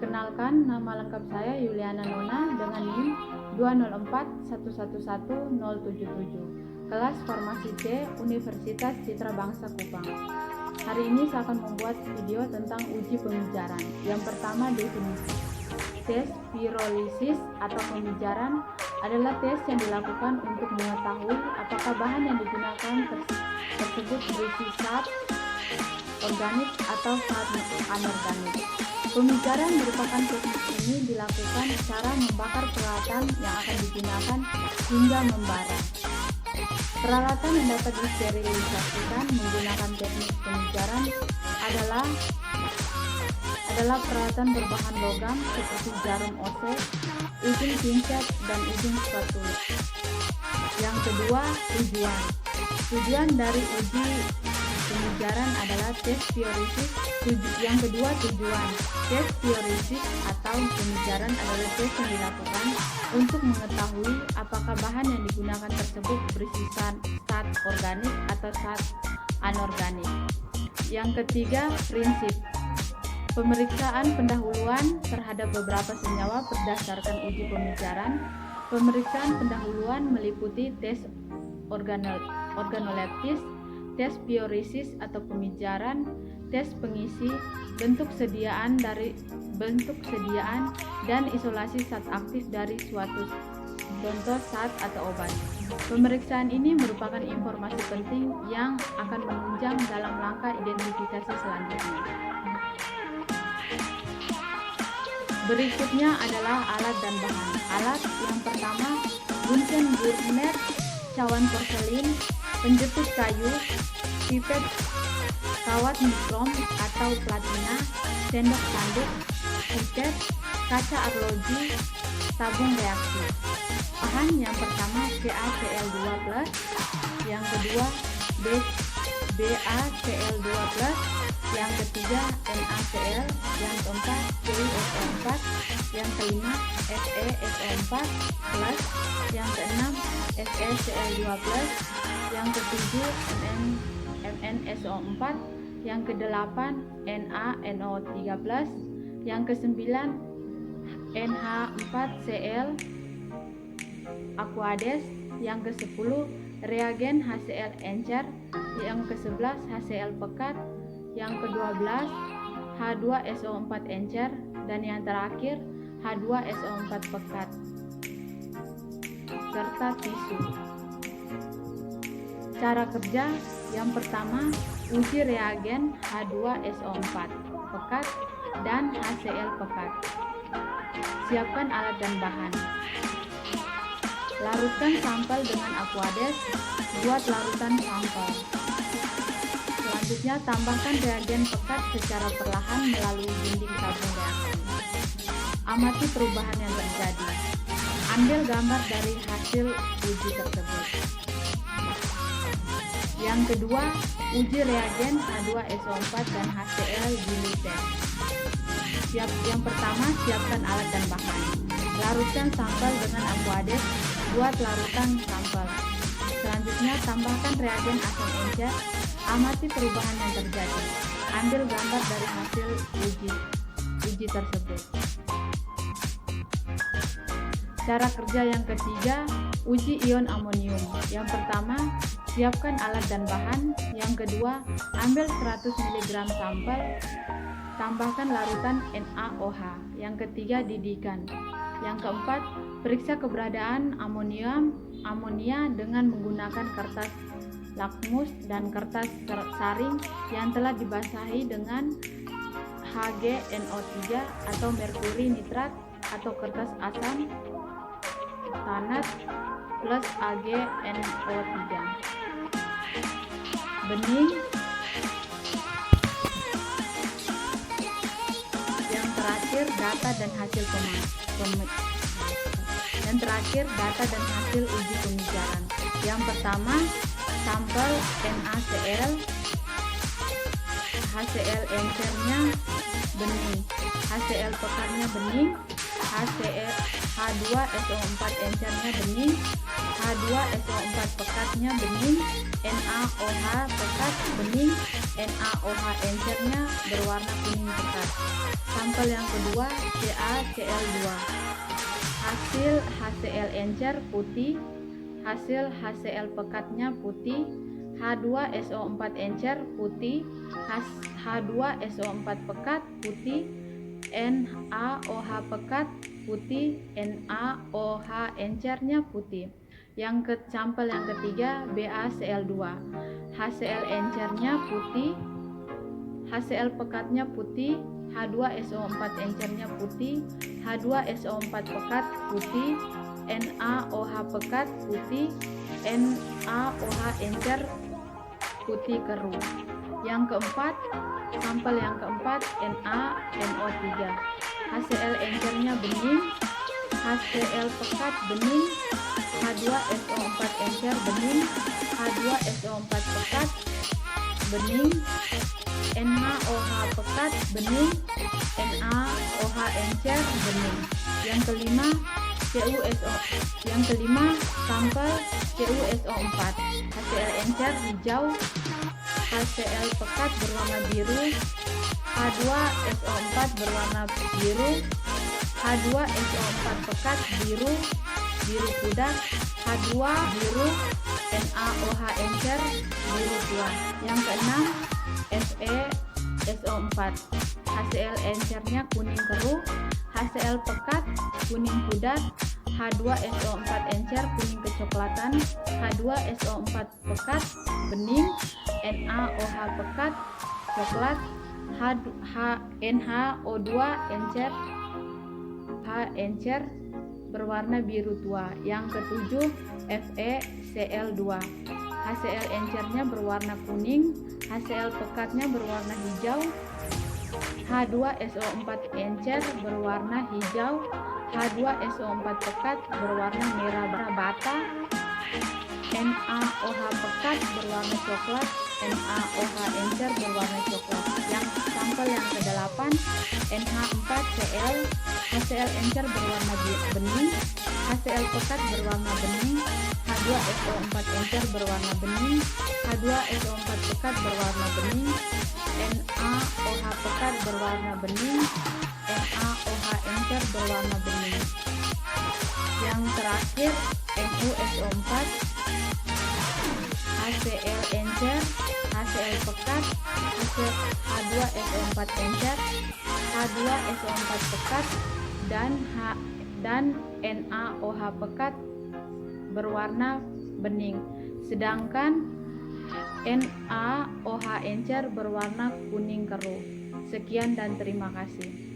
Perkenalkan, nama lengkap saya Yuliana Nona dengan NIM 204111077, kelas Farmasi C, Universitas Citra Bangsa Kupang. Hari ini saya akan membuat video tentang uji pemijaran. Yang pertama, definisi. Tes pirolisis atau pemijaran adalah tes yang dilakukan untuk mengetahui apakah bahan yang digunakan tersebut berisi zat organik atau zat anorganik. Pemijaran merupakan teknik ini dilakukan cara membakar peralatan yang akan digunakan hingga membara. Peralatan yang dapat disterilisasikan menggunakan teknik pemijaran adalah peralatan berbahan logam seperti jarum osek, ujung pincet, dan ujung spatula. Yang kedua, tujuan. Tujuan dari uji pemijaran adalah tes pirolisis. Yang kedua, tujuan. Tes pirolisis atau pemijaran adalah tes yang dilakukan untuk mengetahui apakah bahan yang digunakan tersebut berisi zat organik atau zat anorganik. Yang ketiga, prinsip. Pemeriksaan pendahuluan terhadap beberapa senyawa berdasarkan uji pemijaran. Pemeriksaan pendahuluan meliputi tes organoleptis, tes pirolisis atau pemijaran, tes pengisi, bentuk sediaan dan isolasi zat aktif dari suatu contoh zat atau obat. Pemeriksaan ini merupakan informasi penting yang akan menunjang dalam langkah identifikasi selanjutnya. Berikutnya adalah alat dan bahan. Alat yang pertama, Bunsen burner, cawan porselin, penjepit kayu, pipet kawat mikron atau platina, sendok tanduk, pipet, kaca arloji, tabung reaksi. Bahan yang pertama CaCl2+, yang kedua BaCl2+, yang ketiga NaCl, yang keempat CuSO4, yang kelima FeSO4+, yang keenam FeCl2+, yang ketujuh MnSO4, yang kedelapan NaNO3+, yang kesembilan NH4Cl Aquades, yang ke-10 reagen HCl encer, yang ke-11 HCl pekat, yang ke-12 H2SO4 encer, dan yang terakhir H2SO4 pekat serta tisu. Cara kerja yang pertama, uji reagen H2SO4 pekat dan HCl pekat. Siapkan alat dan bahan. Larutkan sampel dengan Aquades, buat larutan sampel. Selanjutnya, tambahkan reagen pekat secara perlahan melalui dinding tabung reaksi. Amati perubahan yang terjadi. Ambil gambar dari hasil uji tersebut. Yang kedua, uji reagen H2SO4 dan HCl diluted. Yang pertama, siapkan alat dan bahan. Larutkan sampel dengan Aquades, buat larutan sampel. Selanjutnya, tambahkan reagen asam encer. Amati perubahan yang terjadi. Ambil gambar dari hasil uji tersebut. Cara kerja yang ketiga, uji ion amonium. Yang pertama, siapkan alat dan bahan. Yang kedua, ambil 100 mg sampel, tambahkan larutan NaOH. Yang ketiga, didihkan. Yang keempat, periksa keberadaan amonia dengan menggunakan kertas lakmus dan kertas saring yang telah dibasahi dengan HgNO3 atau merkuri nitrat atau kertas asam tanat plus AgNO3. Bening. Yang terakhir, data dan hasil uji pemijaran. Yang pertama, sampel NaCl, HCl encernya bening, HCl pekatnya bening, H2SO4 encernya bening, H2SO4 pekatnya bening, NaOH pekat bening, NaOH encernya berwarna kuning pekat. Sampel yang kedua CaCl2. Hasil HCl encer putih, hasil HCl pekatnya putih, H2SO4 encer putih, H2SO4 pekat putih, NaOH pekat putih, NaOH encernya putih. Sampel yang ketiga BaCl2. HCl encernya putih, HCl pekatnya putih, H2SO4 encernya putih, H2SO4 pekat putih, NaOH pekat putih, NaOH encer putih keruh. Sampel yang keempat NaNO3. HCl encernya bening, HCl pekat bening, H2SO4 encer bening, H2SO4 pekat bening, NaOH pekat bening, NaOH encer bening. Yang kelima sampel CuSO4. HCl encer hijau, HCl pekat berwarna biru, H2SO4 berwarna biru, H2SO4 pekat biru pudar, H2 biru, NaOH encer biru tua. Yang keenam FeSO4. HCl encernya kuning keruh, HCl pekat kuning pudar, H2SO4 encer kuning kecoklatan, H2SO4 pekat bening, NaOH pekat coklat, NaO2 encer encer berwarna biru tua. Yang ketujuh FeCl2. HCl encernya berwarna kuning, HCl pekatnya berwarna hijau, H2SO4 encer berwarna hijau, H2SO4 pekat berwarna merah bata, NaOH pekat berwarna coklat, NaOH encer berwarna coklat. Yang sampel yang ke-8 NH4Cl. HCl encer berwarna bening, HCl pekat berwarna bening, H2SO4 encer berwarna bening, H2SO4 pekat berwarna bening, NaOH pekat berwarna bening, NaOH encer berwarna bening. Yang terakhir NuSO4. HCl encer, HCl pekat, H2SO4 encer, H2SO4 pekat, dan NaOH pekat berwarna bening, sedangkan NaOH encer berwarna kuning keruh. Sekian dan terima kasih.